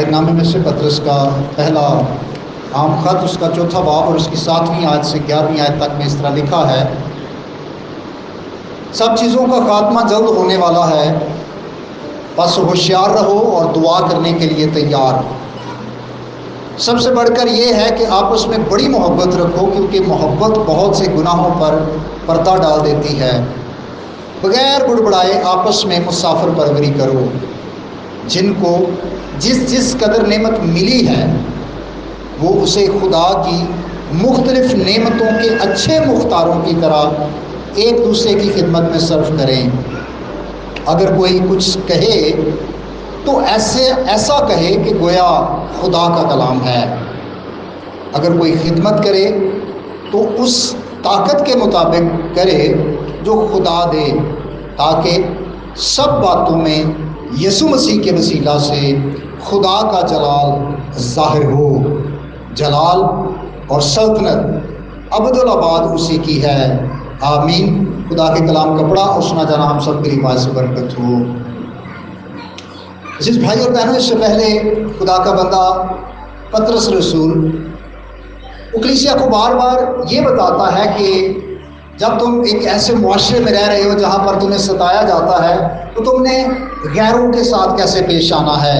नामे में से पतरस का पहला आम खत, उसका चौथा बाब और उसकी 7वीं आयत से 11वीं आयत तक में इस तरह लिखा है। सब चीज़ों का खात्मा जल्द होने वाला है, बस होशियार रहो और दुआ करने के लिए तैयार। सबसे बढ़कर ये है कि आपस में बड़ी मोहब्बत रखो, क्योंकि मोहब्बत बहुत से गुनाहों पर पर्दा डाल देती है। बगैर बुड़बड़ाए आपस में मुसाफिर परवरी करो। जिनको जिस जिस कदर नेमत मिली है वो उसे खुदा की मुख्तलिफ नेमतों के अच्छे मुख्तारों की तरह एक दूसरे की खिदमत में सर्व करें। अगर कोई कुछ कहे तो ऐसा कहे कि गोया खुदा का कलाम है। अगर कोई खिदमत करे तो उस ताकत के मुताबिक करे जो खुदा दे, ताकि सब बातों में यसु मसीह के वसीला से खुदा का जलाल ज़ाहिर हो। जलाल और सल्तनत अबदुल-आबाद उसी की है। आमीन। खुदा के कलाम का पढ़ा और सुना जाना हम सब के लिए बायस बरकत हो। जिस भाई और बहनों, इससे पहले खुदा का बंदा पतरस रसूल कलीसिया को बार बार ये बताता है कि जब तुम एक ऐसे मुआशरे में रह रहे हो जहाँ पर तुम्हें सताया जाता है तो तुमने गैरों के साथ कैसे पेश आना है,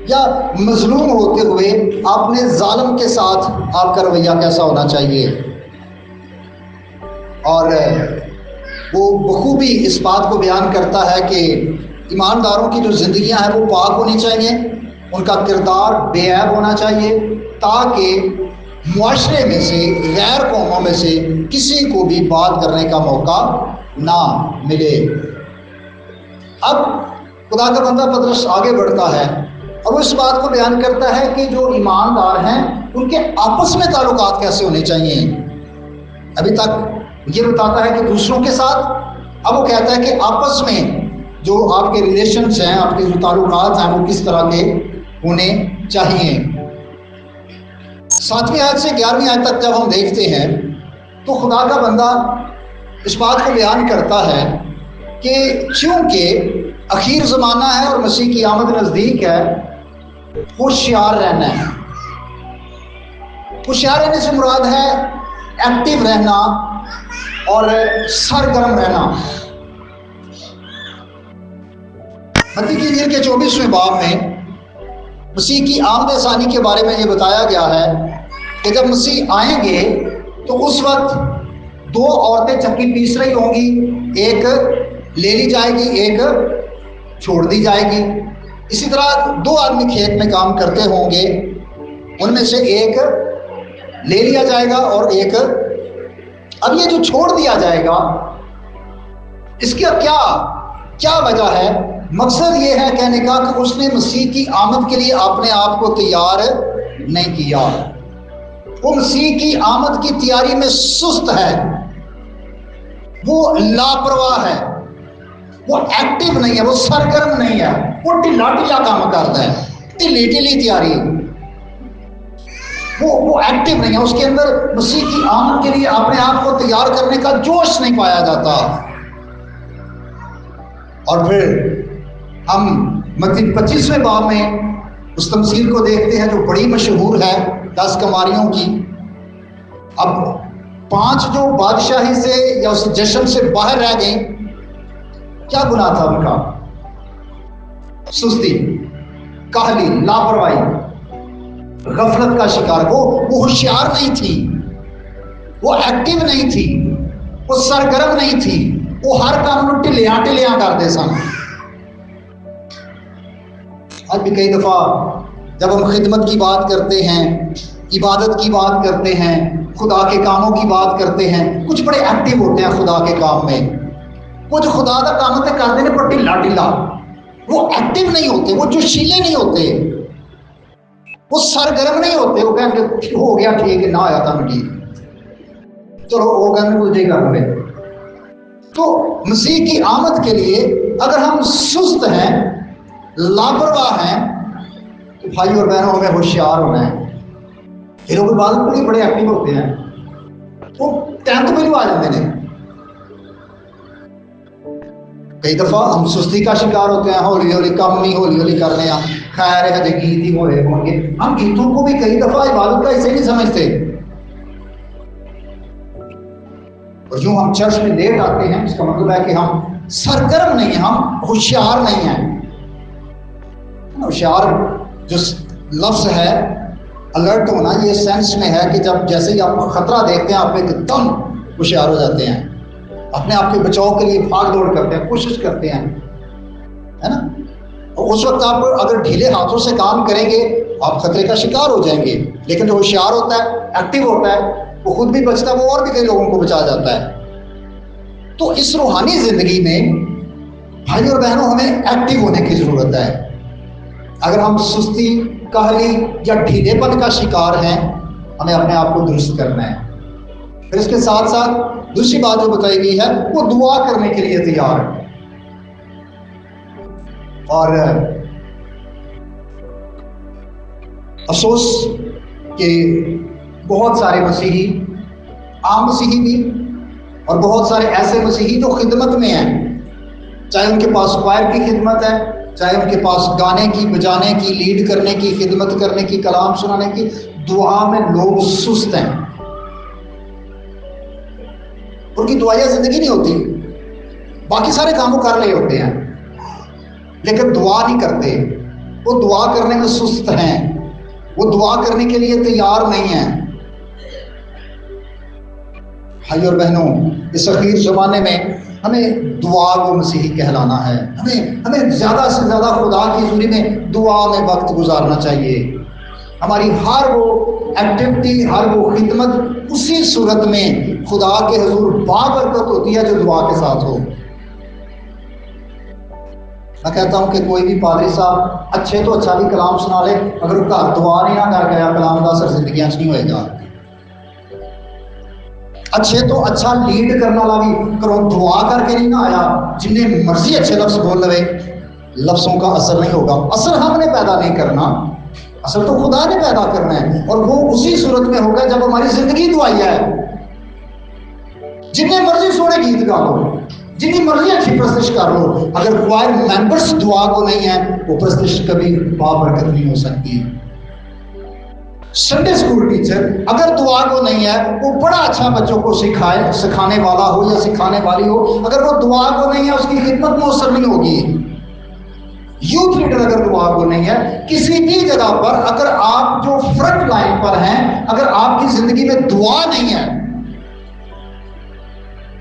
या मजलूम होते हुए आपने जालिम के साथ आपका रवैया कैसा होना चाहिए। और वो बखूबी इस बात को बयान करता है कि ईमानदारों की जो ज़िंदगियां हैं वो पाक होनी चाहिए, उनका किरदार बेऐब होना चाहिए, ताकि मुआशरे में से, गैर कौमों में से किसी को भी बात करने का मौका ना मिले। अब खुदा का बंदा पतरस आगे बढ़ता है और वो इस बात को बयान करता है कि जो ईमानदार हैं उनके आपस में ताल्लुकात कैसे होने चाहिए। अभी तक ये बताता है कि दूसरों के साथ, अब वो कहता है कि आपस में जो आपके रिलेशंस हैं, आपके जो ताल्लुकात हैं, वो किस तरह के होने चाहिए। 7वीं आयत से 11वीं आयत तक जब हम देखते हैं तो खुदा का बंदा इस बात को बयान करता है कि चूंकि आखिर ज़माना है और मसीह की आमद नज़दीक है, होशियार रहना है। होशियार रहने से मुराद है एक्टिव रहना और सरगर्म रहना। मत्ती की इंजील के 24वें बाब में मसीह की आमद सानी के बारे में ये बताया गया है कि जब मसीह आएंगे तो उस वक्त 2 औरतें चक्की पीस रही होंगी, एक ले ली जाएगी, एक छोड़ दी जाएगी। इसी तरह 2 आदमी खेत में काम करते होंगे, उनमें से एक ले लिया जाएगा और एक, अब ये जो छोड़ दिया जाएगा इसका क्या वजह है? मकसद ये है कहने का कि उसने मसीह की आमद के लिए अपने आप को तैयार नहीं किया। वो मसीह की आमद की तैयारी में सुस्त है, वो लापरवाह है, वो एक्टिव नहीं है, वो सरगर्म नहीं है, वो ढिला काम करता है, ढिली तैयारी। वो एक्टिव नहीं है, उसके अंदर मसीह की आमद के लिए अपने आप को तैयार करने का जोश नहीं पाया जाता। और फिर हम मत्ती 25वें बाब में उस तमसील को देखते हैं जो बड़ी मशहूर है 10 कमारियों की। अब 5 जो बादशाही से या उस जश्न से बाहर रह गई, क्या गुनाह था उनका? सुस्ती, काहली, लापरवाही, गफलत का शिकार। वो होशियार नहीं थी, वो एक्टिव नहीं थी, वो सरगर्म नहीं थी, वो हर काम को ढिलिया करते सन। आज भी कई दफ़ा जब हम खिदमत की बात करते हैं, इबादत की बात करते हैं, खुदा के कामों की बात करते हैं, कुछ बड़े एक्टिव होते हैं खुदा के काम में, कुछ खुदा का काम तो करते हैं पर ढिला, वो एक्टिव नहीं होते, वो जोशीले नहीं होते, वो सरगर्म नहीं होते। वो कहेंगे हो गया ठीक है, ना आया था ठीक, चलो वो कहने मुझे कर रहे। तो मसीह की आमद के लिए अगर हम सुस्त हैं, लापरवाह हैं, तो भाई और बहनों हमें होशियार होना है। ये लोग इबादत के लिए बड़े एक्टिव होते हैं, वो टेंथ में आ जाते हैं। कई दफा हम सुस्ती का शिकार होते हैं, हौली हौली कम नहीं हौली हौली करने हैं, खैर हजे गीत ही हो रहे होंगे। हम गीतों को भी कई दफा इबादत का हिस्सा नहीं समझते, और यूं हम चर्च में लेट आते हैं, इसका मतलब है कि हम सरगर्म नहीं है, हम होशियार नहीं है। होशियार जो लफ्ज है, अलर्ट होना, ये सेंस में है कि जब जैसे ही आप खतरा देखते हैं आप एकदम होशियार हो जाते हैं, अपने आप के बचाव के लिए भाग दौड़ करते हैं, कोशिश करते हैं, है ना। और उस वक्त आप अगर ढीले हाथों से काम करेंगे आप खतरे का शिकार हो जाएंगे। लेकिन जो होशियार होता है, एक्टिव होता है, वो खुद भी बचता है, वो और भी कई लोगों को बचा जाता है। तो इस रूहानी जिंदगी में भाई और बहनों हमें एक्टिव होने की जरूरत है। अगर हम सुस्ती, काहली या ढीलेपन का शिकार हैं, हमें अपने आप को दुरुस्त करना है। फिर इसके साथ साथ दूसरी बात जो बताई गई है, वो दुआ करने के लिए तैयार है। और अफसोस कि बहुत सारे मसीही, आम मसीही भी और बहुत सारे ऐसे मसीही जो खिदमत में हैं, चाहे उनके पास क्वायर की खिदमत है, चाहे उनके पास गाने की, बजाने की, लीड करने की, खिदमत करने की, कलाम सुनाने की, दुआ में लोग सुस्त हैं। उनकी दुआया जिंदगी नहीं होती, बाकी सारे काम वो कर रहे होते हैं लेकिन दुआ नहीं करते। वो दुआ करने में सुस्त हैं, वो दुआ करने के लिए तैयार नहीं हैं। भाई और बहनों, इस अखीर जमाने में हमें दुआ को मसीही कहलाना है। हमें ज्यादा से ज्यादा खुदा की हज़ूरी में दुआ में वक्त गुजारना चाहिए। हमारी हर वो एक्टिविटी, हर वो खिदमत उसी सूरत में खुदा के हुजूर बाबरकत होती है जो दुआ के साथ हो। मैं कहता हूं कि कोई भी पादरी साहब अच्छे तो अच्छा भी कलाम सुना ले, अगर उसका दुआ नहीं ना कर गया, कलाम का असर जिंदगी नहीं होएगा। अच्छे तो अच्छा लीड करने वाला भी करो, दुआ करके नहीं ना आया, जिन्हें मर्जी अच्छे लफ्ज बोल लवे, लफ्जों का असर नहीं होगा। असर हमने पैदा नहीं करना, असर तो खुदा ने पैदा करना है, और वो उसी सूरत में होगा जब हमारी जिंदगी दुआया है। जिन्हें मर्जी सोने गीत गा लो, जितनी मर्जी अच्छी प्रस्तिश कर लो, अगर क्वायर मेंबर्स दुआ को नहीं है, वो प्रस्तिश कभी बाबरकत नहीं हो सकती। संडे स्कूल टीचर अगर दुआ को नहीं है, वो बड़ा अच्छा बच्चों को सिखाने वाला हो या सिखाने वाली हो, अगर वो दुआ को नहीं है, उसकी खिदमत मौसर नहीं होगी। यूथ लीडर अगर दुआ को नहीं है, किसी भी जगह पर अगर आप जो फ्रंट लाइन पर हैं, अगर आपकी जिंदगी में दुआ नहीं है,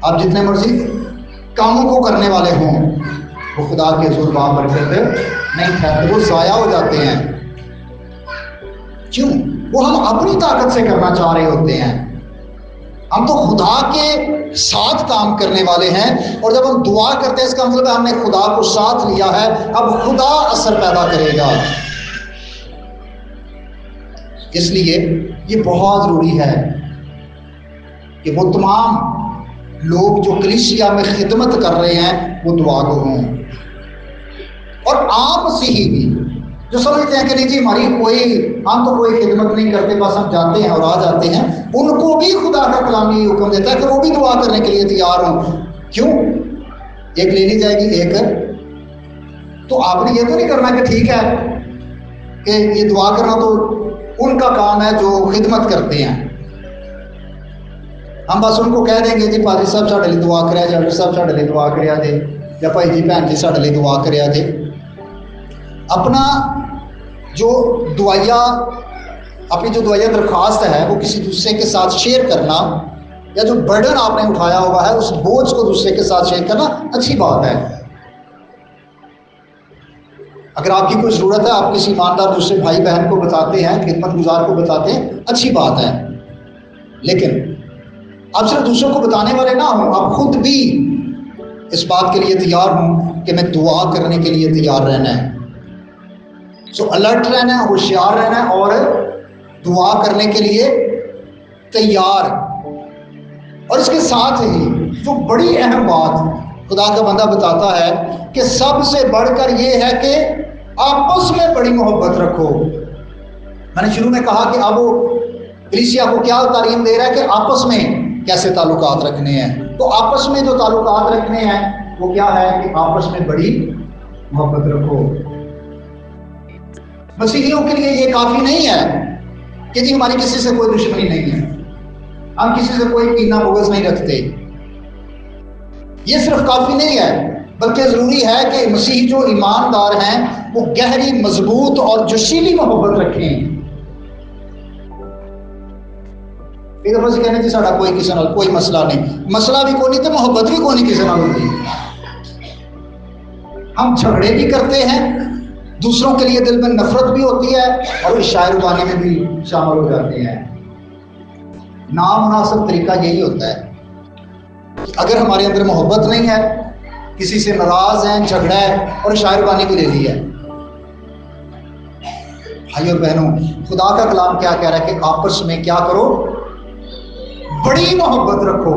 आप जितने मर्जी कामों को करने वाले हों, वो खुदा के हुजूर बाबरकत नहीं ठहरते, वो जाया हो जाते हैं। क्यों? वो हम अपनी ताकत से करना चाह रहे होते हैं। हम तो खुदा के साथ काम करने वाले हैं, और जब हम दुआ करते हैं इसका मतलब हमने खुदा को साथ लिया है, अब खुदा असर पैदा करेगा। इसलिए ये बहुत जरूरी है कि वो तमाम लोग जो कलीसिया में खिदमत कर रहे हैं वो दुआ को हों। और आम मसीही भी जो समझते हैं कि नहीं जी हम तो कोई खिदमत नहीं करते, बस हम जाते हैं और आ जाते हैं, उनको भी खुदा का कलाम ये हुक्म देता है कि वो भी दुआ करने के लिए तैयार हों। क्यों? एक लेनी जाएगी एक, तो आपने ये तो नहीं करना कि ठीक है कि ये दुआ करना तो उनका काम है जो खिदमत करते हैं, हम बस उनको कह देंगे जी पादरी साहब साढ़े लिए दुआ करिया जे, डॉक्टर साहब साढ़े लिए दुआ करिया जे, या भाई जी भैन जी साढ़े लिए दुआ करिया जे। अपना जो दुआया, अपनी जो दुआया दरख्वास्त है वो किसी दूसरे के साथ शेयर करना, या जो बर्डन आपने उठाया हुआ है उस बोझ को दूसरे के साथ शेयर करना अच्छी बात है। अगर आपकी कोई ज़रूरत है, आप किसी ईमानदार दूसरे भाई बहन को बताते हैं, खिदमत गुजार को बताते हैं, अच्छी बात है। लेकिन आप सिर्फ दूसरों को बताने वाले ना हो, आप खुद भी इस बात के लिए तैयार हों कि मैं दुआ करने के लिए तैयार रहना है। सो अलर्ट रहना है, होशियार रहना है और दुआ करने के लिए तैयार। और इसके साथ ही जो बड़ी अहम बात खुदा का बंदा बताता है कि सबसे बढ़कर ये है कि आपस में बड़ी मोहब्बत रखो। मैंने शुरू में कहा कि अब वो कलीसिया को क्या तालीम दे रहा है कि आपस में कैसे ताल्लुकात रखने हैं। तो आपस में जो ताल्लुकात रखने हैं वो क्या है कि आपस में बड़ी मोहब्बत रखो। मसीहियों के लिए ये काफी नहीं है कि जी हमारी किसी से कोई दुश्मनी नहीं है, हम किसी से कोई कीना बुग़्ज़ नहीं रखते। ये सिर्फ काफी नहीं है, बल्कि जरूरी है कि मसीही जो ईमानदार हैं वो गहरी, मजबूत और जोशीली मोहब्बत रखें। एक दफा कहने जी साडा कोई किसी नाल कोई मसला नहीं, मसला भी कोई नहीं तो मोहब्बत भी कोई नहीं किसी नाल होती। हम झगड़े भी करते हैं, दूसरों के लिए दिल में नफरत भी होती है और शायर वानी में भी शामिल हो जाते हैं। नामुनासिब तरीका यही होता है कि अगर हमारे अंदर मोहब्बत नहीं है, किसी से नाराज हैं, झगड़ा है और शायरबानी भी ले ली है। भाई और बहनों, खुदा का कलाम क्या कह रहा है कि आपस में क्या करो, बड़ी मोहब्बत रखो।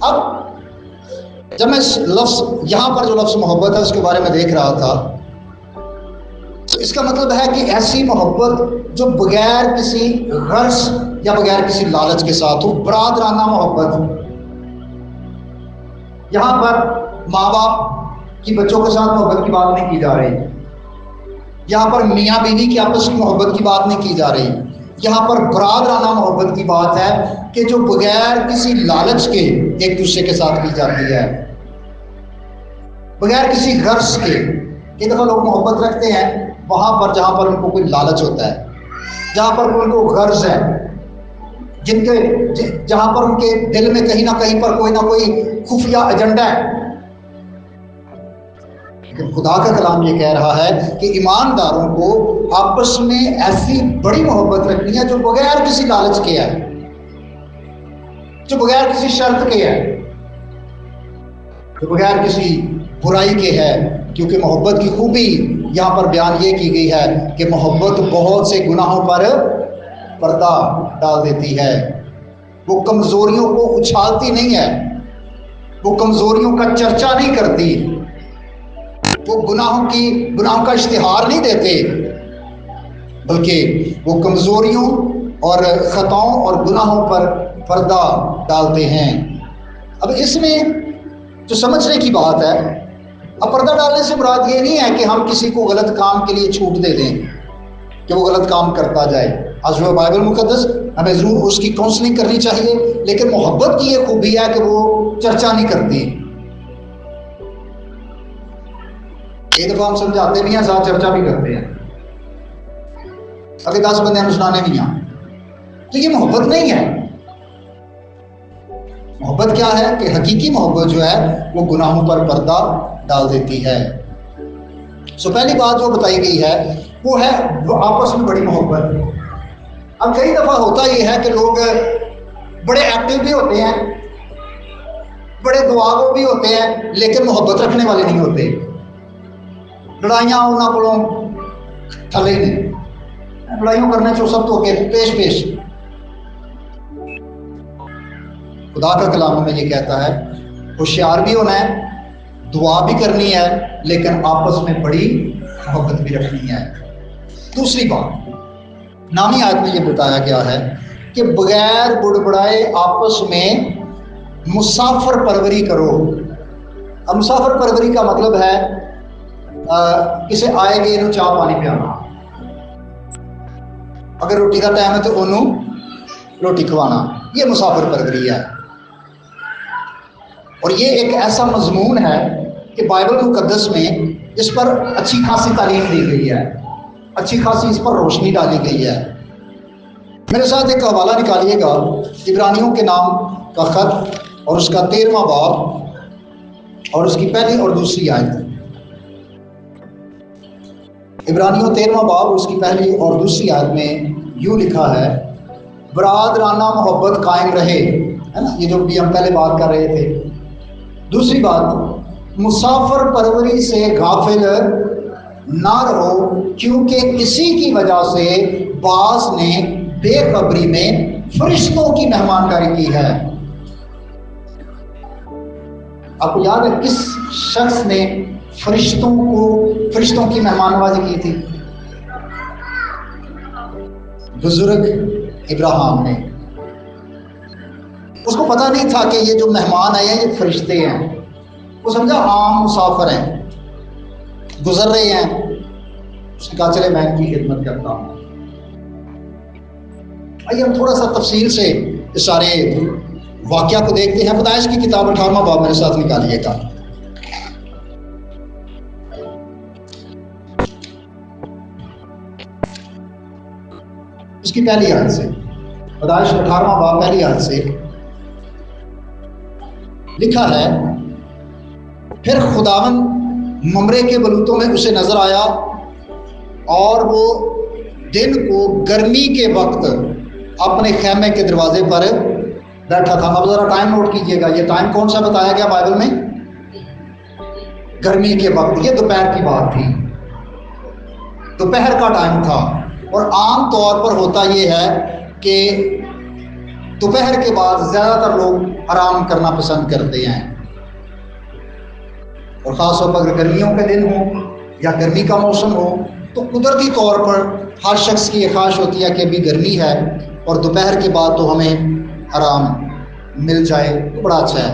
अब जब मैं लफ्ज यहां पर जो लफ्ज मोहब्बत है उसके बारे में देख रहा था, तो इसका मतलब है कि ऐसी मोहब्बत जो बगैर किसी गर्ज या बगैर किसी लालच के साथ हो, बरादराना मोहब्बत। यहां पर माँ बाप की बच्चों के साथ मोहब्बत की बात नहीं की जा रही, यहां पर मियाँ बीवी की आपस की मोहब्बत की बात नहीं की जा रही, यहां पर बरादराना मोहब्बत की बात है कि जो बगैर किसी लालच के एक दूसरे के साथ की जाती है, बगैर किसी गर्ज के। कई दफा लोग मोहब्बत रखते हैं वहां पर जहां पर उनको कोई लालच होता है, जहां पर उनको गर्ज है, जहां पर उनके दिल में कहीं ना कहीं पर कोई ना कोई खुफिया एजेंडा है। लेकिन खुदा का कलाम ये कह रहा है कि ईमानदारों को आपस में ऐसी बड़ी मोहब्बत रखनी है जो बगैर किसी लालच के है, जो बगैर किसी शर्त के है, जो बगैर किसी बुराई के है। क्योंकि मोहब्बत की खूबी यहाँ पर बयान ये की गई है कि मोहब्बत बहुत से गुनाहों पर पर्दा डाल देती है। वो कमजोरियों को उछालती नहीं है, वो कमजोरियों का चर्चा नहीं करती, वो गुनाहों का इश्तिहार नहीं देते, बल्कि वो कमजोरियों और खताओं और गुनाहों पर पर्दा डालते हैं। अब इसमें जो समझने की बात है, अब पर्दा डालने से मुराद ये नहीं है कि हम किसी को गलत काम के लिए छूट दे दें कि वो गलत काम करता जाए। आज वो बाइबल मुकद्दस हमें जरूर उसकी काउंसलिंग करनी चाहिए, लेकिन मोहब्बत की ये खूबी है कि वो चर्चा नहीं करती। एक दफा हम समझाते भी हैं, साथ चर्चा भी करते हैं, अगर 10 बंदे हम सुनाने भी हैं, तो ये मोहब्बत नहीं है। मोहब्बत क्या है कि हकीकी मोहब्बत जो है वो गुनाहों पर पर्दा डाल देती है। सो पहली बात जो बताई गई है वो है आपस में बड़ी मोहब्बत। अब कई दफा होता ये है कि लोग बड़े एक्टिव भी होते हैं, बड़े दुआगो भी होते हैं, लेकिन मोहब्बत रखने वाले नहीं होते। लड़ाइयां उन्होंने को थले ही नहीं, लड़ाइयों करने चो सब तो के पेश। खुदा का कलाम हमें ये कहता है होशियार भी होना है, दुआ भी करनी है, लेकिन आपस में बड़ी मोहब्बत भी रखनी है। दूसरी बात, नामी आयत में ये बताया गया है कि बगैर बुड़बड़ाए आपस में मुसाफिर परवरी करो। अब मुसाफिर परवरी का मतलब है किसे आए गए इन्हों चाह पानी पियाना, अगर रोटी का टाइम है तो उन्होंने रोटी खवाना, ये मुसाफिर परवरी है। और ये एक ऐसा मजमून है कि बाइबल मुकद्दस में इस पर अच्छी खासी तालीम दी गई है, अच्छी खासी इस पर रोशनी डाली गई है। मेरे साथ एक हवाला निकालिएगा, इब्रानियों के नाम का खत और उसका 13वां बाब और उसकी पहली और दूसरी आयत। इब्रानियों 13वां बाब और उसकी पहली और दूसरी आयत में यूं लिखा है, बरादराना मोहब्बत कायम रहे, है ना, ये जो भी हम पहले बात कर रहे थे। दूसरी बात, मुसाफिर परवरी से गाफिल ना रहो, क्योंकि किसी की वजह से बास ने बेखबरी में फरिश्तों की मेहमानदारी की है। आपको याद है किस शख्स ने फरिश्तों की मेहमानबाजी की थी? बुजुर्ग इब्राहिम ने। उसको पता नहीं था कि ये जो मेहमान आए हैं ये फरिश्ते हैं। वो समझा आम मुसाफिर हैं, गुजर रहे हैं। उसने कहा चले मैं इनकी खिदमत करता हूँ। आइए हम थोड़ा सा तफसील से इस सारे वाक़या को देखते हैं। पैदाइश की किताब 18वां बाब मेरे साथ निकालिएगा। उसकी पहली आयत से, पैदाइश 18वां बाब पहली आयत से लिखा है, फिर खुदावन ममरे के बलूतों में उसे नजर आया और वो दिन को गर्मी के वक्त अपने खेमे के दरवाजे पर बैठा था। अब जरा टाइम नोट कीजिएगा, ये टाइम कौन सा बताया गया बाइबल में? गर्मी के वक्त। ये दोपहर की बात थी, दोपहर का टाइम था। और आम तौर पर होता ये है कि दोपहर के बाद ज्यादातर लोग आराम करना पसंद करते हैं, और खासतौर पर अगर गर्मियों के दिन हो या गर्मी का मौसम हो तो कुदरती तौर पर हर शख्स की ये ख्वाहिश होती है कि अभी गर्मी है और दोपहर के बाद तो हमें आराम मिल जाए तो बड़ा अच्छा है,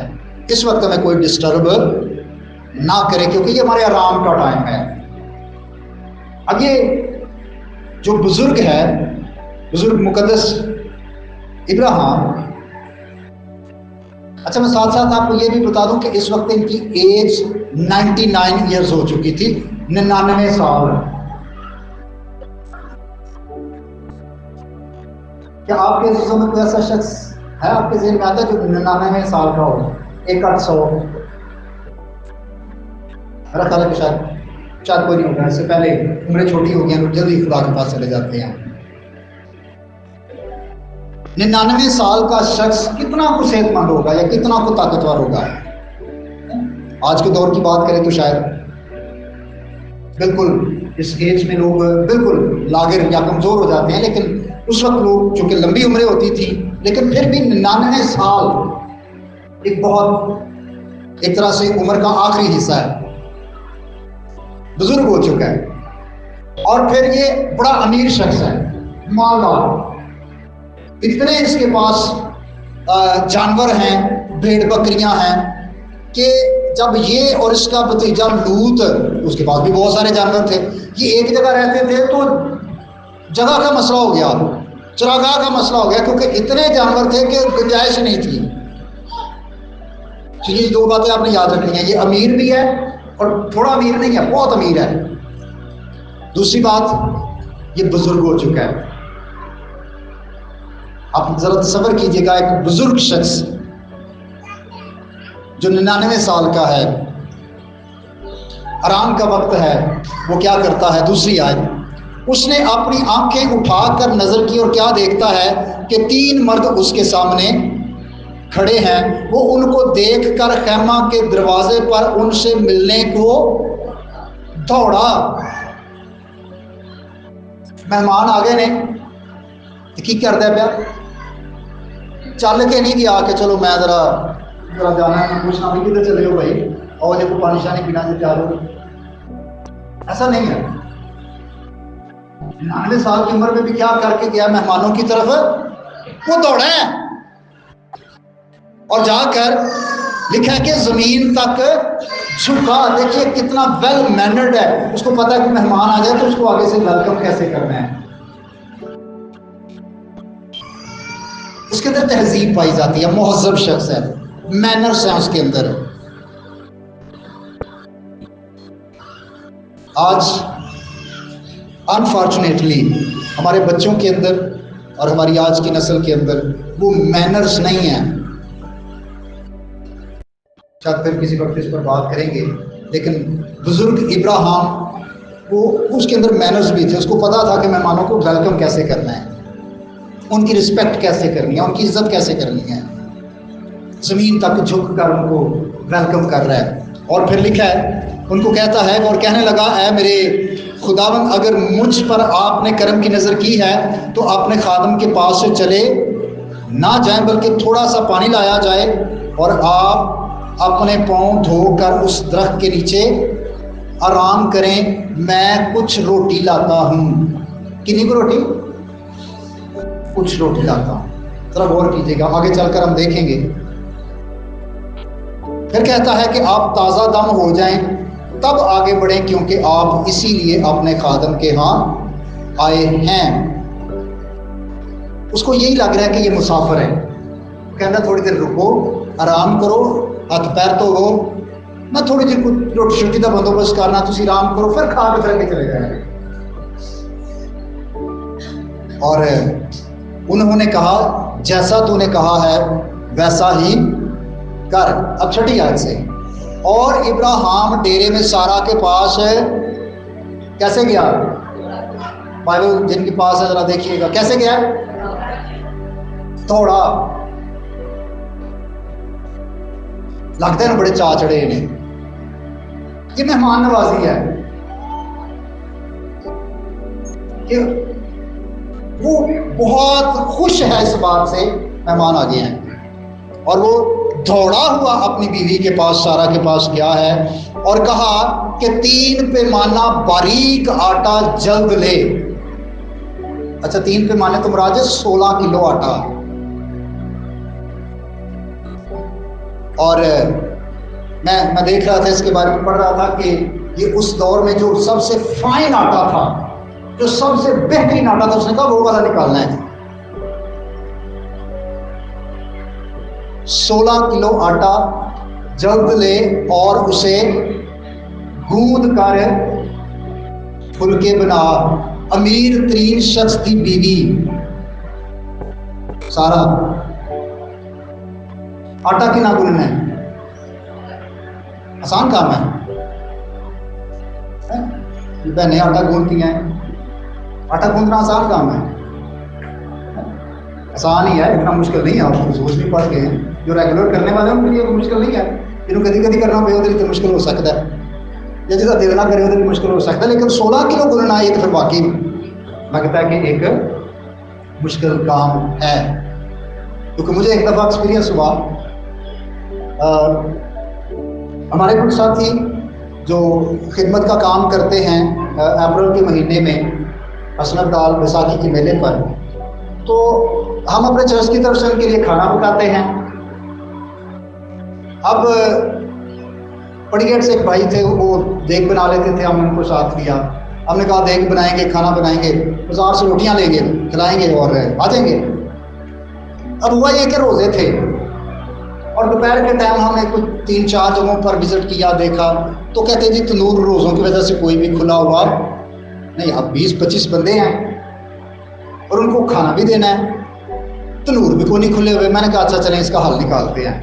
इस वक्त हमें कोई डिस्टर्ब ना करे, क्योंकि ये हमारे आराम का टाइम है। अब ये जो बुजुर्ग है, बुजुर्ग मुकद्दस इब्राहिम, अच्छा मैं साथ साथ आपको ये भी बता दूं कि इस वक्त इनकी एज 99 ईयर्स हो चुकी थी, 99 साल। क्या आपके दोस्तों में कोई ऐसा शख्स है आपके ज़हन में आता है जो 99 साल का हो? 1-800 मेरा ख्याल है कि शायद कोई नहीं होगा। इससे पहले उम्रें छोटी हो गई, लोग जल्दी खुदा के पास चले जाते हैं। 99 साल का शख्स कितना को सेहतमंद होगा या कितना को ताकतवर होगा? आज के दौर की बात करें तो शायद बिल्कुल इस एज में लोग बिल्कुल लागिर या कमजोर हो जाते हैं, लेकिन उस वक्त लोग चूंकि लंबी उम्रें होती थी, लेकिन फिर भी 99 साल एक बहुत एक तरह से उम्र का आखिरी हिस्सा है, बुजुर्ग हो चुका है। और फिर ये बड़ा अमीर शख्स है, मालदार, इतने इसके पास जानवर हैं, भेड़ बकरियां हैं कि जब ये और इसका भतीजा लूत, उसके पास भी बहुत सारे जानवर थे, ये एक जगह रहते थे तो जगह का मसला हो गया, चरागाह का मसला हो गया, क्योंकि इतने जानवर थे कि गुंजाइश नहीं थी। तो ये दो बातें आपने याद रखनी है, ये अमीर भी है और थोड़ा अमीर नहीं है, बहुत अमीर है। दूसरी बात, ये बुजुर्ग हो चुका है। आप जरा तसव्वुर कीजिएगा, एक बुजुर्ग शख्स जो 99 साल का है, आराम का वक्त है, वो क्या करता है? दूसरी आयत, उसने अपनी आंखें उठाकर नजर की और क्या देखता है कि 3 मर्द उसके सामने खड़े हैं। वो उनको देखकर खैमा के दरवाजे पर उनसे मिलने को दौड़ा। मेहमान आ गए ने, की करता है प्यार, चल के नहीं गया कि चलो मैं जरा जाना है, पूछना भी किधर चले हो भाई, और देखो पानी शानी पीना से तैयार हो, ऐसा नहीं है। 99 साल की उम्र में भी क्या करके गया? मेहमानों की तरफ वो दौड़ा है और जाकर लिखा है कि जमीन तक झुका। देखिए कितना वेल मैनर्ड है, उसको पता है कि मेहमान आ जाए तो उसको आगे से वेलकम कैसे करना है। उसके अंदर तहजीब पाई जाती है, मुहज्जब शख्स है, मैनर्स हैं उसके अंदर। आज अनफॉर्चुनेटली हमारे बच्चों के अंदर और हमारी आज की नस्ल के अंदर वो मैनर्स नहीं है। शायद फिर किसी वक्त इस पर बात करेंगे, लेकिन बुजुर्ग इब्राहिम वो उसके अंदर मैनर्स भी थे। उसको पता था कि मेहमानों को वेलकम कैसे करना है, उनकी रिस्पेक्ट कैसे करनी है, उनकी इज्जत कैसे करनी है। जमीन तक झुक कर उनको वेलकम कर रहा है। और फिर लिखा है, उनको कहता है और कहने लगा, ऐ मेरे खुदावंद, अगर मुझ पर आपने करम की नज़र की है तो अपने खादम के पास से चले ना जाएं, बल्कि थोड़ा सा पानी लाया जाए और आप अपने पाँव धोकर उस दरख्त के नीचे आराम करें। मैं कुछ रोटी लाता हूँ। कितनी को रोटी? कुछ रोटी लाता हूँ। जरा गौर कीजिएगा, आगे चलकर हम देखेंगे। फिर कहता है कि आप ताज़ा दम हो जाएं तब आगे बढ़ें, क्योंकि आप इसीलिए अपने खादम के यहाँ आए हैं। उसको यही लग रहा है कि ये मुसाफिर है। कहना थोड़ी देर रुको, आराम करो, हथ पैर धोवो, मैं थोड़ी जी रोटी छोटी का बंदोबस्त करना, तुम आराम करो, फिर खा के फिर चले जाएंगे। और उन्होंने कहा जैसा तूने कहा है वैसा ही कर। अब छठी आयत से, और इब्राहिम डेरे में सारा के पास कैसे गया? बाइबल जिनके पास है जरा देखिएगा, कैसे गया? दौड़ा। लगते हैं बड़े चा चढ़े ने, ये मेहमान नवाजी है कि वो बहुत खुश है इस बात से मेहमान आ गए हैं। और वो दौड़ा हुआ अपनी बीवी के पास, सारा के पास गया है और कहा कि 3 पैमाना बारीक आटा जल्द ले। अच्छा, 3 पैमाने तो मुराद 16 किलो आटा। और मैं देख रहा था, इसके बारे में पढ़ रहा था कि ये उस दौर में जो सबसे फाइन आटा था, जो सबसे बेहतरीन आटा था, उसने कहा वो वाला निकालना है। 16 किलो आटा जल्द ले और उसे गूंद कर फुलके बना। अमीर तरीन शख्स की बीवी सारा। आटा कितना गूंदना है? आसान काम है। बहनें आटा गूंदती हैं, आटा गूंदना आसान काम है, आसान ही है, इतना मुश्किल नहीं है। आप सोच नहीं पा गए हैं, जो रेगुलर करने वाले हैं उनके लिए मुश्किल नहीं है। जिन्हों कभी कभी करना पे तो मुश्किल हो सकता है, या जिसका दिल ना करे उधर मुश्किल हो सकता है। लेकिन 16 किलो गूंदना ये तो फिर बाकी लगता है कि एक मुश्किल काम है। क्योंकि मुझे एक दफ़ा एक्सपीरियंस हुआ, हमारे कुछ साथी जो खिदमत का काम करते हैं अप्रैल के महीने में हसनत दाल बैसाखी के मेले पर, तो हम अपने चर्च की तरफ से उनके लिए खाना पकाते हैं। अब बड़ी गेट से एक भाई थे, वो देग बना लेते थे, हम उनको साथ लिया। हमने कहा देग बनाएंगे, खाना बनाएंगे, बाजार से रोटियां लेंगे, खिलाएंगे और आ जाएंगे। अब हुआ ये कि रोज़े थे और दोपहर के टाइम हमने कुछ 3-4 जगहों पर विजिट किया, देखा तो कहते जी तंदूर रोज़ों की वजह से कोई भी खुला हुआ नहीं। अब 20-25 बंदे हैं और उनको खाना भी देना है, तंदूर भी कोई नहीं खुले हुए। मैंने कहा अच्छा चलें इसका हल निकालते हैं।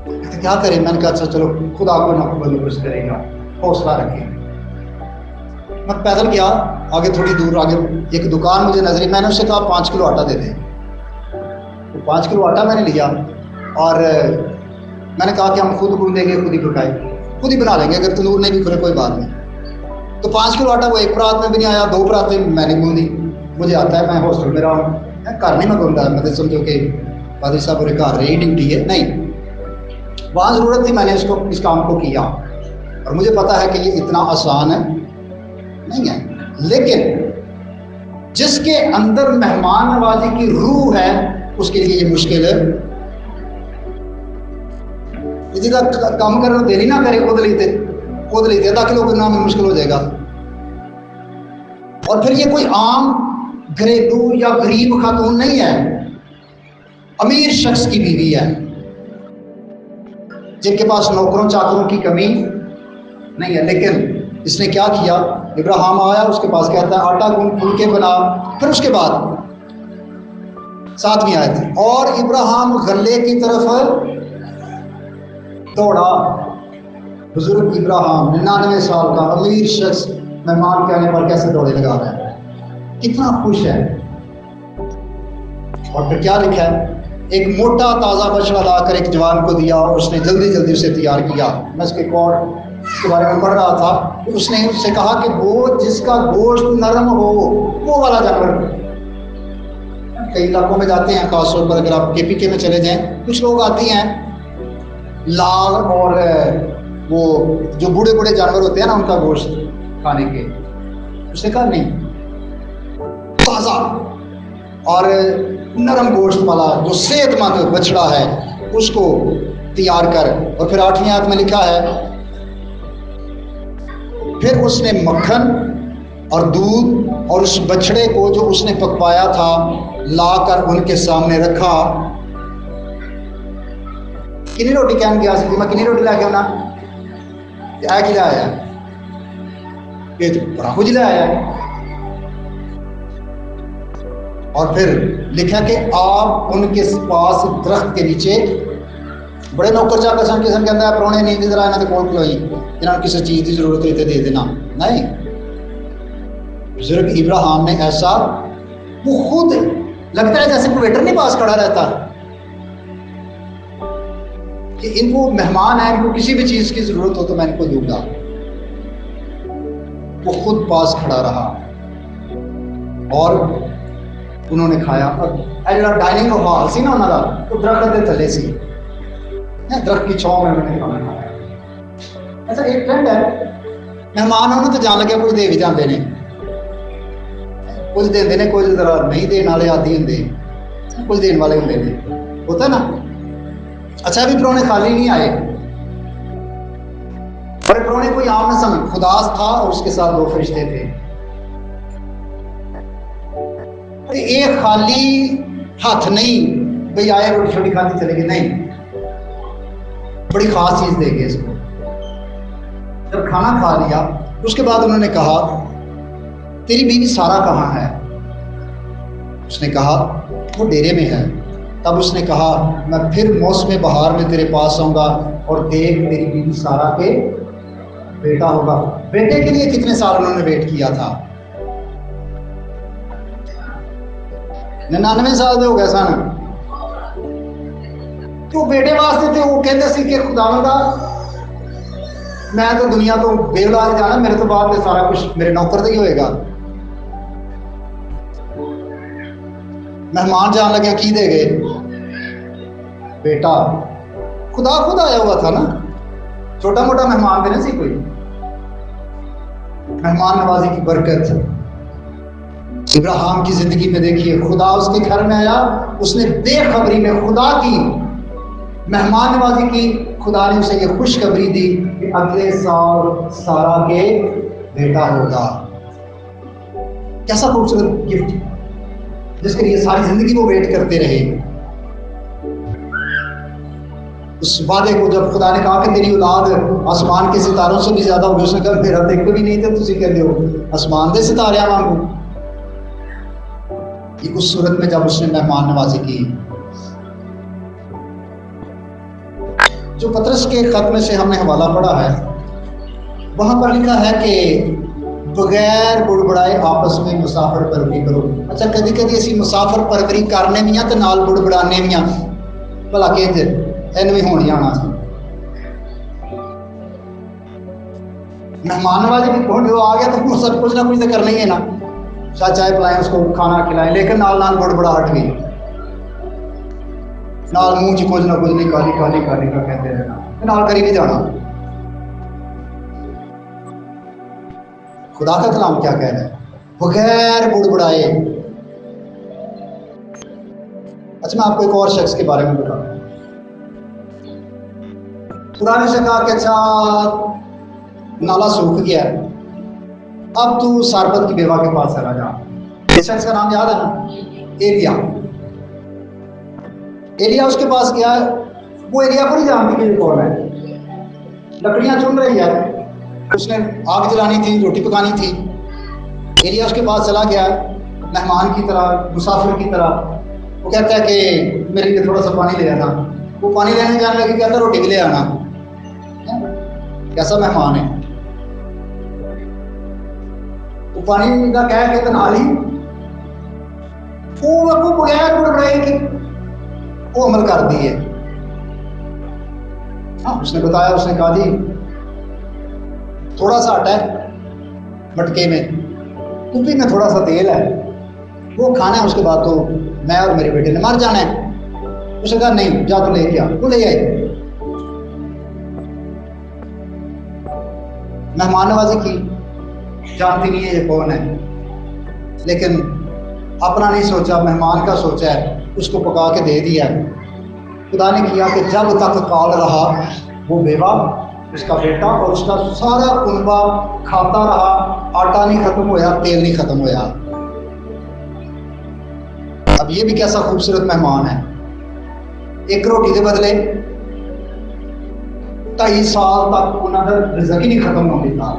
तो क्या करें? मैंने कहा अच्छा चलो खुदा को ना बंदोबस्त करेगा, हौसला रखें। मैं पैदल गया, आगे थोड़ी दूर आगे एक दुकान मुझे नजर आई। मैंने उससे कहा 5 किलो आटा दे दें। तो 5 किलो आटा मैंने लिया और मैंने कहा कि हम खुद गूंदेंगे, खुद ही पकाए, खुद ही बना लेंगे, अगर तंदूर नहीं भी खुले कोई बात नहीं। तो 5 किलो आटा वो एक परात में भी नहीं आया, 2 परातें मैंने गूंदी। मुझे आता है, मैं हॉस्टल में रहा हूँ, घर नहीं मैं गूंदा, मतलब समझो कि पादरी साहब और घर रही ड्यूटी है नहीं, वहाँ ज़रूरत थी, मैंने इस काम को किया। और मुझे पता है कि ये इतना आसान है नहीं है, लेकिन जिसके अंदर मेहमान नवाजी की रूह है उसके लिए ये मुश्किल है। जिसका काम करना देरी ना करे खुद लेते 10 किलो करना में मुश्किल हो जाएगा। और फिर ये कोई आम घरेलू या गरीब खातून नहीं है, अमीर शख्स की बीवी है जिनके पास नौकरों चाकरों की कमी नहीं है। लेकिन इसने क्या किया? इब्राहिम आया, उसके पास कहता है आटा गूंद फुलके बना। फिर उसके बाद 7वीं आयत, और इब्राहिम गले की तरफ दौड़ा। बुजुर्ग इब्राहिम 99 साल का अमीर शख्स मेहमान के आने पर कैसे दौड़े लगा रहा है, कितना खुश है। और फिर क्या लिखा है? एक मोटा ताज़ा बछड़ा लाकर एक जवान को दिया और उसने जल्दी जल्दी उसे तैयार किया। मैं उसके कोड के बारे में पढ़ रहा था, तो उसने उससे कहा कि वो जिसका गोश्त नरम हो वो वाला जानवर। कई इलाकों में जाते हैं, खासतौर पर अगर आप KPK में चले जाएं, कुछ लोग आते हैं लाल और वो जो बूढ़े बूढ़े जानवर होते हैं ना उनका गोश्त खाने के। उसने कहा नहीं, ताज़ा। और नरम गोश्त वाला जो सेहतमंद बछड़ा है उसको तैयार कर। और फिर 8वीं आयत में लिखा है, फिर उसने मक्खन और दूध और उस बछड़े को जो उसने पकवाया था लाकर उनके सामने रखा। कितनी रोटी कहन गया सी, मैं कितनी रोटी लैके आना, क्या कि लाया, ये तो बड़ा कुछ लाया है। और फिर लिखा कि आप उनके पास दरख्त के नीचे, बड़े नौकर चाकर सन किस्म के अंदर परौने नींद इधर आना तो कोल खलोई, जिन्होंने किसी चीज की जरूरत हुई तो दे देना। नहीं, बुजुर्ग इब्राहिम ने ऐसा, वो खुद लगता है जैसे कोई वेटर नहीं पास खड़ा रहता कि इनको मेहमान है, इनको किसी भी चीज की जरूरत हो तो मैं इनको दूंगा। वो खुद पास खड़ा रहा और उन्होंने खाया। जो डाइनिंग हॉल सी ना उन्होंने, तो दरख्त के थले सी, दरख्त की छांव में उन्होंने खाना खाया। ऐसा एक ट्रेंड है, मेहमान उन्होंने तो जान लगे कुछ दे भी जाते हैं, कुछ देंदे ने, कुछ जरा नहीं देने वाले आदि होंगे, कुछ देने वाले होंगे, होता है ना। अच्छा भी परौने खाली नहीं आए, पर परौने कोई आम न समझ, खुदास था और उसके साथ 2 फरिश्ते थे। एक खाली हाथ नहीं भाई आए रोटी छोटी खाती चले गए, नहीं, बड़ी खास चीज देंगे इसको। जब खाना खा लिया उसके बाद उन्होंने कहा, तेरी बीवी सारा कहाँ है? उसने कहा वो डेरे में है। तब उसने कहा, मैं फिर मौसम बहार में तेरे पास आऊंगा और देख तेरी बीवी सारा के बेटा होगा। बेटे के लिए कितने साल उन्होंने वेट किया था? 99 साल दे हो गए सन। तो बेटे वास्ते तो वो कहते सी कि खुदावंदा मैं तो दुनिया तो बेऔलाद जाना, मेरे तो बाद में सारा कुछ मेरे नौकर से ही होएगा। मेहमान जान लगे की दे गए बेटा, खुदा खुद आया हुआ था ना, छोटा मोटा मेहमान देने से कोई मेहमान नवाजी की बरकत इब्राहिम की जिंदगी में देखिए। खुदा उसके घर में आया, उसने बेखबरी में खुदा की मेहमान नवाजी की, खुदा ने उसे ये खुशखबरी दी कि अगले साल सारा के बेटा होगा। कैसा खूबसूरत गिफ्ट जिसके लिए सारी जिंदगी वो वेट करते रहे। उस वादे को जब खुदा ने कहा कि तेरी औलाद आसमान के सितारों से भी ज्यादा होगी, उसने कहा मेरा देखो भी नहीं थे, तुझे कहते हो आसमान के सितारे वांगू। उस सूरत में जब उसने मेहमान नवाजी की, जो पतरस के खत में से हमने हवाला पढ़ा है, वहां पर लिखा है कि बगैर बुड़बड़ाए आपस में मुसाफर परवरी करो। अच्छा, कभी कभी असी मुसाफर परवरी करने भी तो नाल बुड़बड़ाने भी, भला कहते इन भी होनी आना। मेहमान नवाजी भी जो आ गया तो सब कुछ ना कुछ तो करना ही है ना, चाय पिलाएं, उसको खाना खिलाएं, लेकिन नाल नाल बुड़बड़ाहट भी, नाल मुंह च कुछ ना कुछ नहीं, काली काली काली का कहते रहना, नाल करी नहीं जाना। खुदा का कलाम क्या कह रहा है? बगैर बुड़बड़ाए। अच्छा, मैं आपको एक और शख्स के बारे में बता, खुदा ने से कहा कि अच्छा नाला सूख गया, अब तू सारपत की बेवा के पास चला जा। इस शख्स का नाम याद है ना? एलिया। एलिया उसके पास गया, वो एलिया को नहीं जानती कि कौन है, लकड़ियां चुन रही है, उसने आग जलानी थी, रोटी पकानी थी। एलिया उसके पास चला गया मेहमान की तरह, मुसाफिर की तरह। वो कहता है कि मेरे लिए थोड़ा सा पानी ले आना। वो पानी लेने जाने लगे, कहता रोटी भी ले आना। कैसा मेहमान है। वो पानी का कह के नाल ही वो बगैर बुड़बड़ाए कि वो अमल कर दी है। उसने बताया, उसने कहा जी थोड़ा सा आटा है मटके में, कुप्पी में थोड़ा सा तेल है, वो खाना है, उसके बाद तो मैं और मेरे बेटे ने मर जाना है। उसने कहा नहीं, जा तो लेके आ। वो ले आए। मेहमान नवाजी की, जानती नहीं है ये कौन है, लेकिन अपना नहीं सोचा, मेहमान का सोचा है, उसको पका के दे दिया। खुदा ने किया कि जब तक काल रहा वो बेवा, उसका बेटा और उसका सारा कुनबा खाता रहा, आटा नहीं खत्म होया, तेल नहीं खत्म होया। अब ये भी कैसा खूबसूरत मेहमान है, एक रोटी के बदले 2.5 साल तक उन्होंने रिज़्क़ ही नहीं खत्म होने का।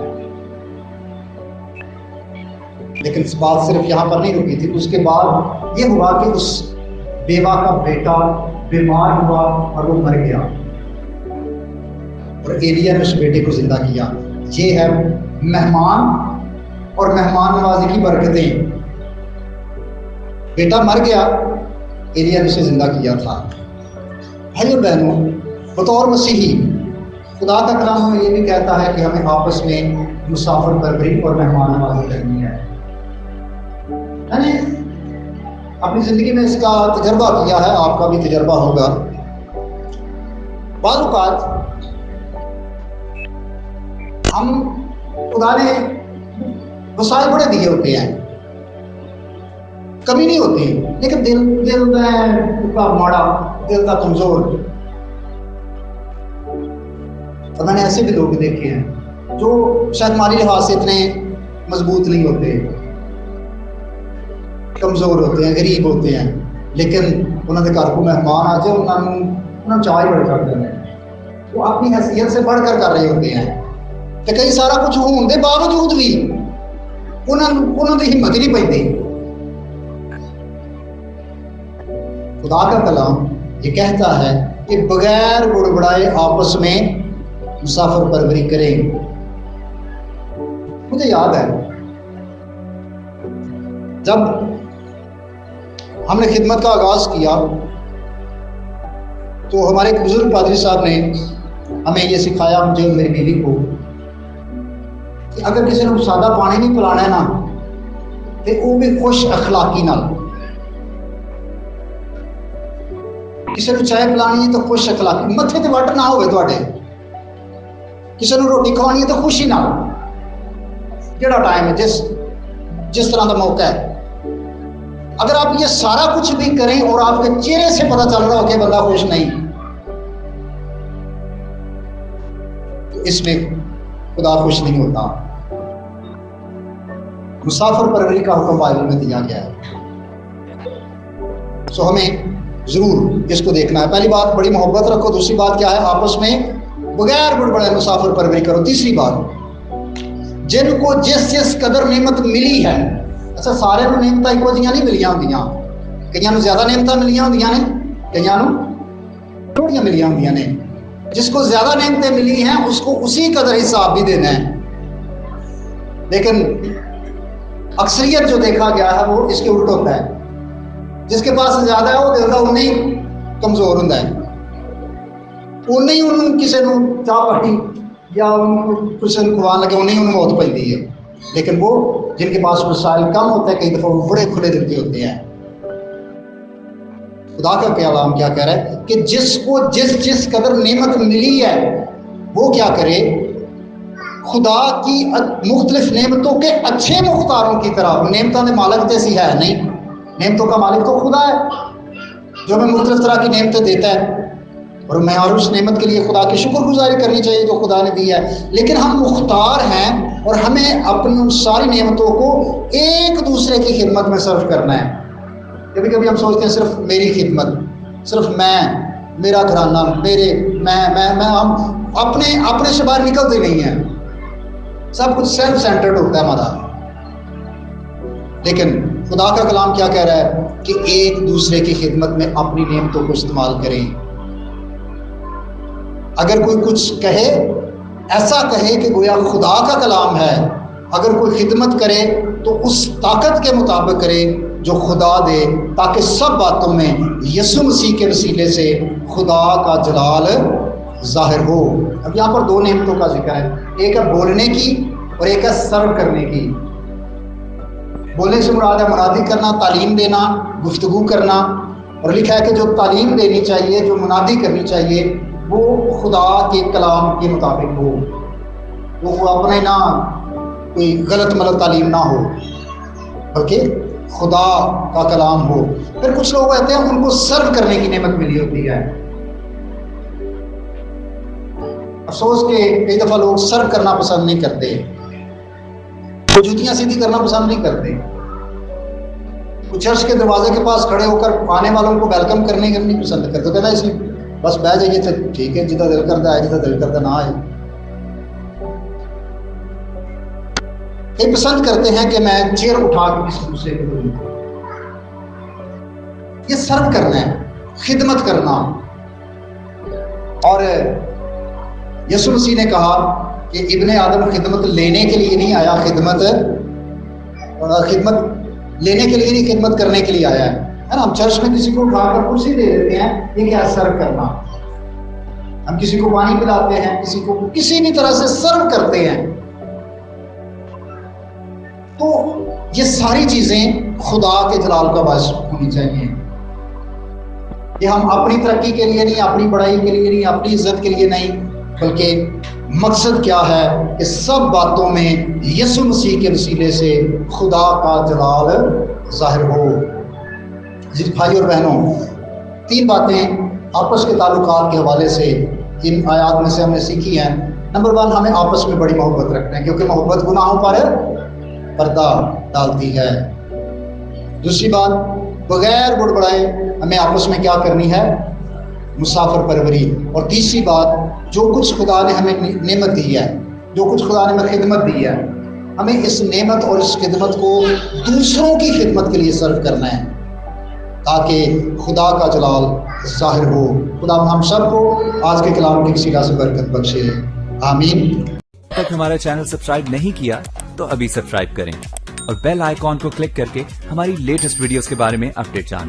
लेकिन इस बात सिर्फ यहाँ पर नहीं रुकी थी, उसके बाद ये हुआ कि उस बेवा का बेटा बीमार हुआ और वो मर गया, और एलिया ने उस बेटे को जिंदा किया। ये है मेहमान और मेहमान नवाजी की बरकतें। बेटा मर गया, एलिया ने उसे जिंदा किया था। भाइयों बहनों, बतौर मसीही खुदा का कलाम हमें ये भी कहता है कि हमें आपस में मुसाफिर परवरी और मेहमान नवाजी करनी है। मैंने अपनी ज़िंदगी में इसका तजर्बा किया है, आपका भी तजर्बा होगा। बाज़ औक़ात हम खुदा ने वसाइल बड़े दिए होते हैं, कमी नहीं होती, लेकिन दिल का माड़ा, दिल का कमज़ोर। और मैंने ऐसे भी लोग देखे हैं जो शायद माली लिहाज से इतने मजबूत नहीं होते, कमज़ोर होते हैं, गरीब होते हैं, लेकिन उन्होंने घर को मेहमान आ जाए उन्होंने चाह ही बड़े कर देने, वो अपनी हैसियत से बढ़कर कर रहे होते हैं। तो कई सारा कुछ होने के बावजूद भी उन्होंने हिम्मत ही नहीं पैती। खुदा का कलाम ये कहता है कि बगैर बुड़बड़ाए आपस में मुसाफिर परवरी करें। मुझे याद है जब हमने खिदमत का आगाज किया तो हमारे एक बुजुर्ग पादरी साहब ने हमें ये सिखाया, मुझे और मेरी बीवी को, कि अगर किसी ने सादा पानी नहीं पिलाना है ना, तो वो भी खुश अखलाकी नाल, किसी ने चाय पिलानी है तो खुश अखलाकी, मत्थे ते वट ना होवे तुहाडे, किसी ने रोटी खवानी है तो खुशी ना, जेड़ा टाइम है, जिस तरह का मौका है। अगर आप ये सारा कुछ भी करें और आपके चेहरे से पता चल रहा हो कि बंदा खुश नहीं, तो इसमें खुदा खुश नहीं होता। मुसाफिर परवरी का हुक्म बाइबल में दिया गया है, सो हमें जरूर इसको देखना है। पहली बात, बड़ी मोहब्बत रखो। दूसरी बात क्या है, आपस में बगैर बुड़बड़ाए मुसाफिर परवरी करो। तीसरी बात, जिनको जिस कदर नेमत मिली है, अच्छा सारे को नेमत इको जिहियां नहीं मिलियां होंदियां, कईयां नूं ज्यादा नेमत मिलियां होंदियां ने, कईयां नूं थोड़ियां मिलियां होंदियां ने। जिसको ज्यादा नेमतें मिली हैं उसको उसी कदर हिसाब भी देना है, लेकिन अक्सरियत जो देखा गया है वो इसके उल्ट होता है। जिसके पास ज्यादा है वो दिल का उन्ना ही कमजोर होता है, उन्ना ही उन्होंने किसी को चाह पानी या किसी को खुवान लगे उन्हें उन्हें मौत पैदी है। लेकिन वो जिनके पास वसाइल कम होता है, कई दफा वो बड़े खुले दिल के होते हैं। खुदा का कलाम क्या कह रहा है कि जिसको जिस कदर नेमत मिली है वो क्या करे, खुदा की मुख्तलिफ नेमतों के अच्छे मुख्तारों की तरह। नेमतों के मालिक तो ऐसी है नहीं, नेमतों का मालिक तो खुदा है जो हमें मुख्तलिफ तरह की नेमतें देता है, और मैं और उस नेमत के लिए खुदा की शुक्रगुजारी करनी चाहिए जो खुदा ने दी है। लेकिन हम मुख्तार हैं और हमें अपनी उन सारी नेमतों को एक दूसरे की खिदमत में सर्व करना है। कभी कभी हम सोचते हैं सिर्फ मेरी खिदमत, सिर्फ मैं, मेरा घराना, मेरे मैं हम अपने से बाहर निकलते नहीं हैं, सब कुछ सेल्फ सेंटर्ड होता है हमारा। लेकिन खुदा का कलाम क्या कह रहा है कि एक दूसरे की खिदमत में अपनी नेमतों को इस्तेमाल करें। अगर कोई कुछ कहे, ऐसा कहे कि गोया खुदा का कलाम है। अगर कोई खिदमत करे तो उस ताकत के मुताबिक करे जो खुदा दे, ताकि सब बातों में यीशु मसीह के वसीले से खुदा का जलाल जाहिर हो। अब यहाँ पर दो नेमतों का जिक्र है, एक है बोलने की और एक है सर्व करने की। बोलने से मुराद है मुनादी करना, तालीम देना, गुफ्तगू करना, और लिखा है कि जो तालीम देनी चाहिए, जो मुनादी करनी चाहिए, वो खुदा के कलाम के मुताबिक हो, वो अपने ना कोई गलत मलत तालीम ना हो, बल्कि खुदा का कलाम हो। फिर कुछ लोग कहते हैं उनको सर्व करने की नेमत मिली होती है। अफसोस के कई दफा लोग सर्व करना पसंद नहीं करते, वो जूतियां सीधी करना पसंद नहीं करते, वो चर्च के दरवाजे के पास खड़े होकर आने वालों को वेलकम करने का नहीं पसंद करते। कहना इसी बस बह जाइए तो ठीक है, जितना दिल करता है, जितना दिल करता ना आए। ये पसंद करते हैं कि मैं चेयर उठा के किसी दूसरे को दूं। ये सर्व करना है, खिदमत करना। और यीशु मसीह ने कहा कि इब्ने आदम खिदमत लेने के लिए नहीं आया, खिदमत लेने के लिए नहीं, खिदमत करने के लिए आया है ना। हम चर्च में किसी को उठाकर कुर्सी दे देते हैं, ये क्या सर्व करना। हम किसी को पानी पिलाते हैं, किसी को किसी भी तरह से सर्व करते हैं। तो ये सारी चीजें खुदा के जलाल का बायस होनी चाहिए। ये हम अपनी तरक्की के लिए नहीं, अपनी बड़ाई के लिए नहीं, अपनी इज्जत के लिए नहीं, बल्कि मकसद क्या है कि सब बातों में यीशु मसीह के वसीले से खुदा का जलाल जाहिर हो। जी भाई और बहनों, 3 बातें आपस के ताल्लुकात के हवाले से इन आयात में से हमने सीखी हैं। नंबर 1, हमें आपस में बड़ी मोहब्बत रखना है, क्योंकि मोहब्बत गुनाहों पर पर्दा डालती है। दूसरी बात, बगैर बुड़बड़ाए हमें आपस में क्या करनी है, मुसाफिर परवरी। और तीसरी बात, जो कुछ खुदा ने हमें नेमत दी है, जो कुछ खुदा ने हमें खिदमत दी है, हमें इस नेमत और इस खिदमत को दूसरों की खिदमत के लिए सर्व करना है, ताकि खुदा का जलाल जाहिर हो। खुदा हम सबको आज के कलाम की वसीला से बरकत बख्शे, आमीन। तक हमारा चैनल सब्सक्राइब नहीं किया तो अभी सब्सक्राइब करें और बेल आइकॉन को क्लिक करके हमारी लेटेस्ट वीडियोस के बारे में अपडेट जानें।